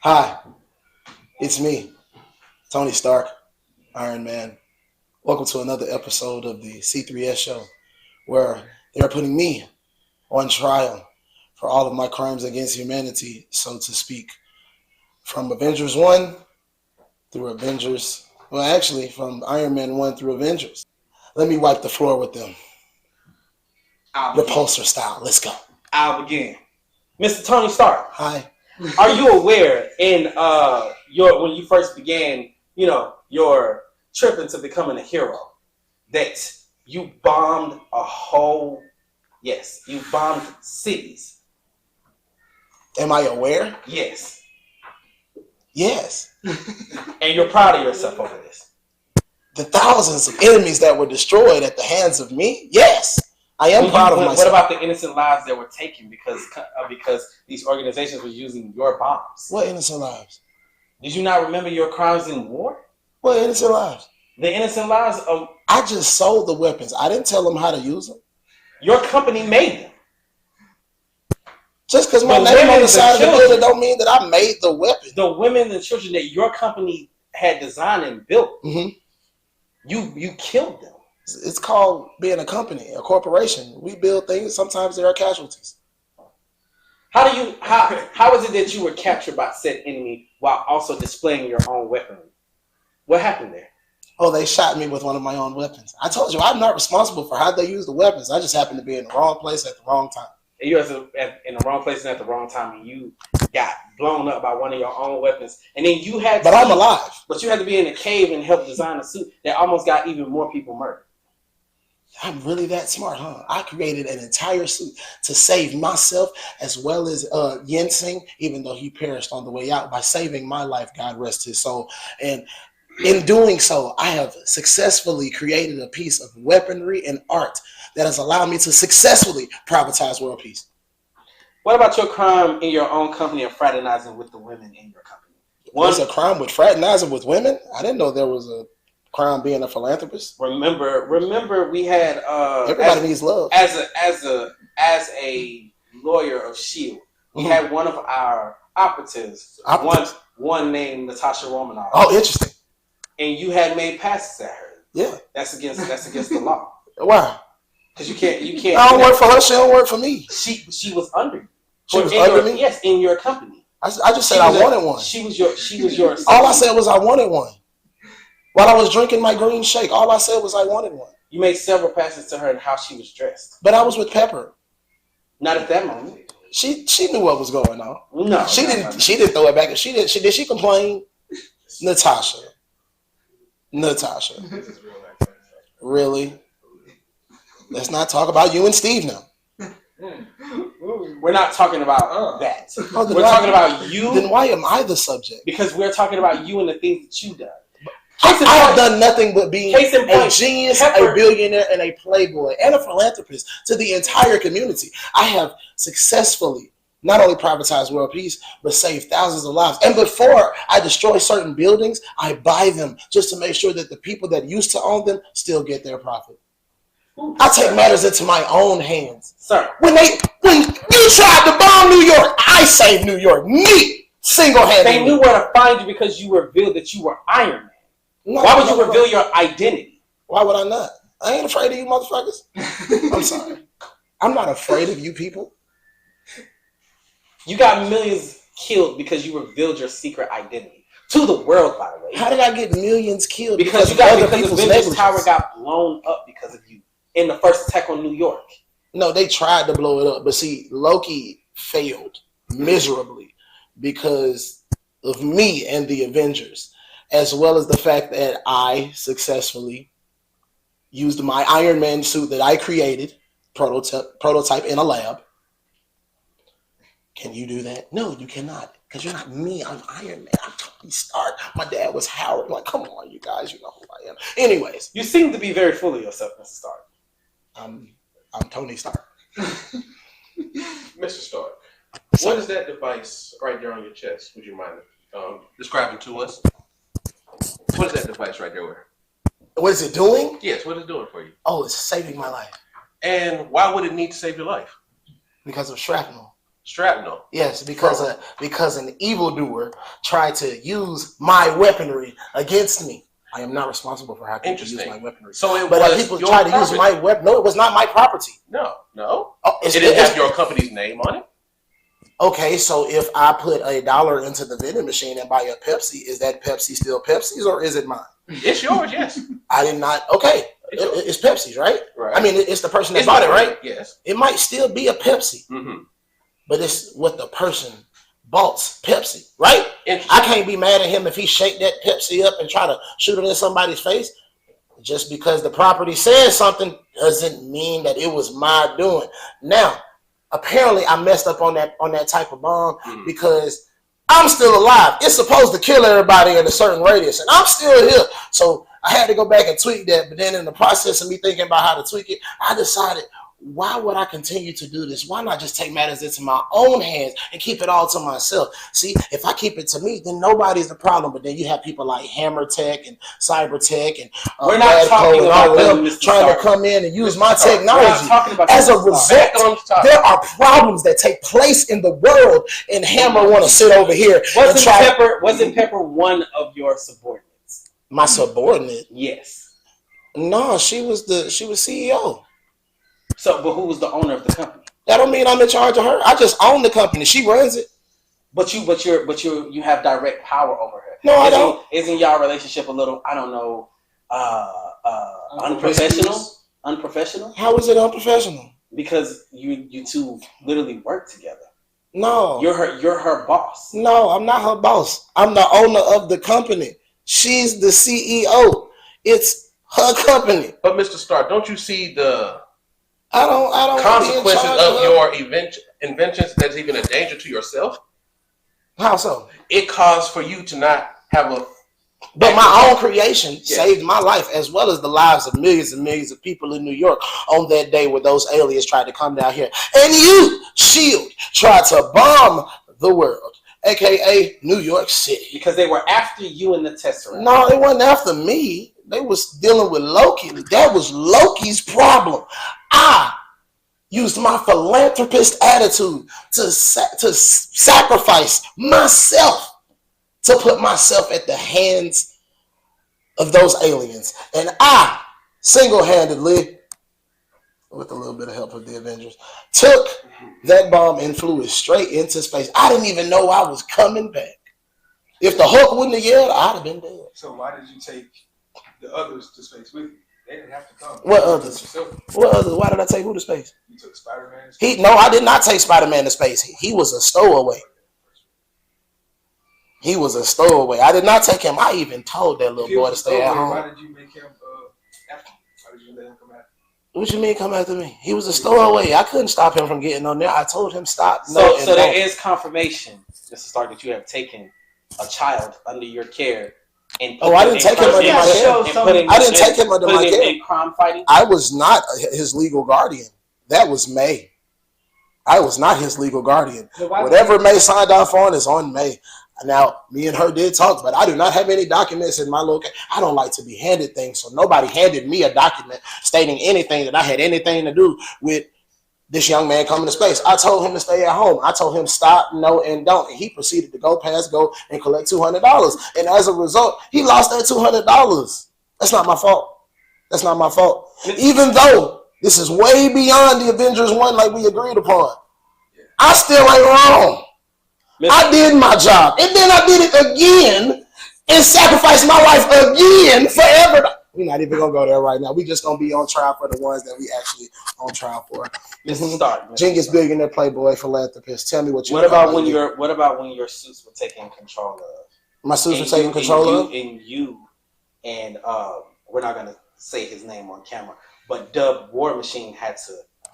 Hi, it's me, Tony Stark, Iron Man. Welcome to another episode of the C3S show, where they are putting me on trial for all of my crimes against humanity, so to speak. From Avengers 1 through Avengers, well, actually, from Iron Man 1 through Avengers. Let me wipe the floor with them. Repulsor style. Let's go. I'll begin. Mr. Tony Stark. Hi. Are you aware when you first began, your trip into becoming a hero, that you bombed you bombed cities? Am I aware? Yes. Yes. And you're proud of yourself over this? The thousands of enemies that were destroyed at the hands of me? Yes. I am proud of myself. What about the innocent lives that were taken because these organizations were using your bombs? What innocent lives? Did you not remember your crimes in war? What innocent lives? The innocent lives of... I just sold the weapons. I didn't tell them how to use them. Your company made them. Just because my name on the side of the building don't mean that I made the weapon. The women and children that your company had designed and built, you killed them. It's called being a company, a corporation. We build things. Sometimes there are casualties. How is it that you were captured by said enemy while also displaying your own weaponry? What happened there? Oh, they shot me with one of my own weapons. I told you, I'm not responsible for how they use the weapons. I just happened to be in the wrong place at the wrong time. And you were in the wrong place and at the wrong time, and you got blown up by one of your own weapons. And then you had to... But I'm alive. But you had to be in a cave and help design a suit that almost got even more people murdered. I'm really that smart, huh? I created an entire suit to save myself as well as Yinsen, even though he perished on the way out, by saving my life, God rest his soul. And in doing so, I have successfully created a piece of weaponry and art that has allowed me to successfully privatize world peace. What about your crime in your own company of fraternizing with the women in your company? What's a crime with fraternizing with women? I didn't know there was a crime being a philanthropist. Remember, we had everybody needs love. As a lawyer of Shield, we had one of our operatives. One named Natasha Romanoff. Oh, interesting. And you had made passes at her. Yeah, that's against the law. Why? Because you can't. I don't work for her. She don't work for me. She was under you. She was under me. Yes, in your company. I just said I wanted one. She was your. All I said was I wanted one. While I was drinking my green shake, all I said was I wanted one. You made several passes to her and how she was dressed. But I was with Pepper. Not at that moment. She knew what was going on. No, she didn't. No. She didn't throw it back. Did she complain? Natasha. Really? Let's not talk about you and Steve now. We're not talking about that. Oh, we're talking about you. Then why am I the subject? Because we're talking about you and the things that you've done. I have done nothing but being a genius, a billionaire, and a playboy, and a philanthropist to the entire community. I have successfully not only privatized world peace, but saved thousands of lives. And before I destroy certain buildings, I buy them just to make sure that the people that used to own them still get their profit. I take matters into my own hands. Sir. When you tried to bomb New York, I saved New York. Me, single-handedly. They knew where to find you because you revealed that you were Iron Man. No, why would you reveal your identity? Why would I not? I ain't afraid of you motherfuckers. I'm sorry. I'm not afraid of you people. You got millions killed because you revealed your secret identity. To the world, by the way. How did I get millions killed? Because Avengers Tower got blown up because of you in the first attack on New York. No, they tried to blow it up. But see, Loki failed miserably because of me and the Avengers, as well as the fact that I successfully used my Iron Man suit that I created, prototype in a lab. Can you do that? No, you cannot. Because you're not me. I'm Iron Man. I'm Tony Stark. My dad was Howard. I'm like, come on, you guys. You know who I am. Anyways. You seem to be very full of yourself, Mr. Stark. I'm Tony Stark. Mr. Stark, what is that device right there on your chest? Would you mind describing to us? What is that device right there? What is it doing? Yes, what is it doing for you? Oh, it's saving my life. And why would it need to save your life? Because of shrapnel. Shrapnel. Yes, because an evildoer tried to use my weaponry against me. I am not responsible for how people use my weaponry. So people try to use my weapon. No, it was not my property. No. Oh, it didn't have your company's name on it. Okay, so if I put $1 into the vending machine and buy a Pepsi, is that Pepsi still Pepsi's or is it mine? It's yours, yes. I did not. Okay, it's Pepsi's, right? Right. I mean, it's the person that bought it, right? Yes. It might still be a Pepsi, but it's what the person bought Pepsi, right? I can't be mad at him if he shake that Pepsi up and try to shoot it in somebody's face. Just because the property says something doesn't mean that it was my doing. Now, apparently, I messed up on that type of bomb because I'm still alive. It's supposed to kill everybody in a certain radius, and I'm still here. So I had to go back and tweak that. But then in the process of me thinking about how to tweak it, I decided, why would I continue to do this? Why not just take matters into my own hands and keep it all to myself? See, if I keep it to me, then nobody's the problem. But then you have people like Hammer Tech and Cyber Tech and we're not talking about them trying to come in and use my technology. As a result, there are problems that take place in the world, and Hammer want to sit over here. Wasn't Pepper one of your subordinates? My subordinate? Yes. No, she was CEO. So, but who was the owner of the company? That don't mean I'm in charge of her. I just own the company. She runs it. But you have direct power over her. No, I don't. Isn't y'all relationship a little, I don't know, unprofessional? Unprofessional? How is it unprofessional? Because you two literally work together. No. You're her boss. No, I'm not her boss. I'm the owner of the company. She's the CEO. It's her company. But Mr. Stark, don't you see the I don't consequences of your inventions that's even a danger to yourself? How so? It caused for you to not have a... But my own creation saved my life as well as the lives of millions and millions of people in New York on that day where those aliens tried to come down here. And you, SHIELD, tried to bomb the world, a.k.a. New York City. Because they were after you in the Tesseract. No, it wasn't after me. They was dealing with Loki. That was Loki's problem. I used my philanthropist attitude to sacrifice myself to put myself at the hands of those aliens. And I single-handedly, with a little bit of help of the Avengers, took that bomb and flew it straight into space. I didn't even know I was coming back. If the Hulk wouldn't have yelled, I'd have been dead. So why did you take the others to space with you? They didn't have to come. What others? What others? Why did I take who to space? You took Spider-Man to space? No, I did not take Spider-Man to space. He was a stowaway. He was a stowaway. I did not take him. I even told that little boy to stay at home. Why did you make him after you? Why did you let him come after you? What you mean come after me? He was a stowaway. I couldn't stop him from getting on there. I told him stop. So there is confirmation, Mr. Stark, that you have taken a child under your care. I didn't take him under my care. I didn't take him under my care. In crime fighting? I was not his legal guardian. That was May. I was not his legal guardian. Whatever May signed off on is on May. Now, me and her did talk, but I do not have any documents in my location. I don't like to be handed things, so nobody handed me a document stating anything that I had anything to do with this young man coming to space. I told him to stay at home. I told him stop, no, and don't. And he proceeded to go and collect $200. And as a result, he lost that $200. That's not my fault. That's not my fault. Even though this is way beyond the Avengers 1 like we agreed upon, I still ain't wrong. I did my job. And then I did it again and sacrificed my life again forever. We're not even going to go there right now. We're just going to be on trial for the ones that we actually on trial for. Genius, billionaire, playboy, philanthropist. Tell me what you What about when your suits were taking control of? My suits were taking control of? And we're not going to say his name on camera, but Dub War Machine had to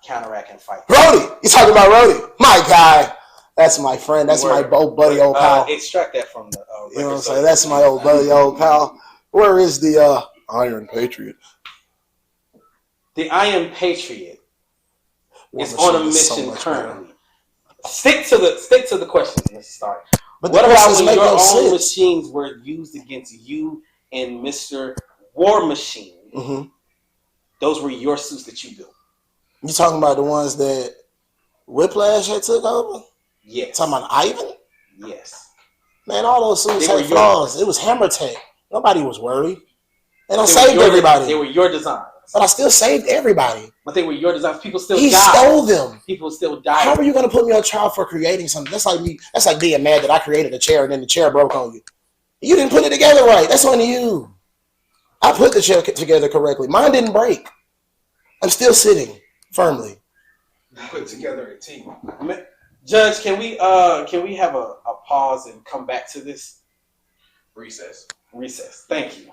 counteract and fight. Rhodey! You talking about Rhodey? My guy. That's my friend. That's my old buddy, old pal. Extract that from the you know what I'm saying? That's my old buddy, old pal. Where is the Iron Patriot? The Iron Patriot is on a mission currently. Stick to the questions, Mr. Stark. But what about when your own machines were used against you and Mr. War Machine? Mm-hmm. Those were your suits that you built. You talking about the ones that Whiplash had took over? Yes. Talking about Ivan? Yes. Man, all those suits had flaws. It was hammer tech. Nobody was worried. And I saved everybody. They were your designs. But I still saved everybody. But they were your designs. People still died. He stole them. People still died. How are you going to put me on trial for creating something? That's like me. That's like being mad that I created a chair and then the chair broke on you. You didn't put it together right. That's on you. I put the chair together correctly. Mine didn't break. I'm still sitting firmly. Put together a team. Judge, can we have a pause and come back to this? Recess. Recess. Thank you.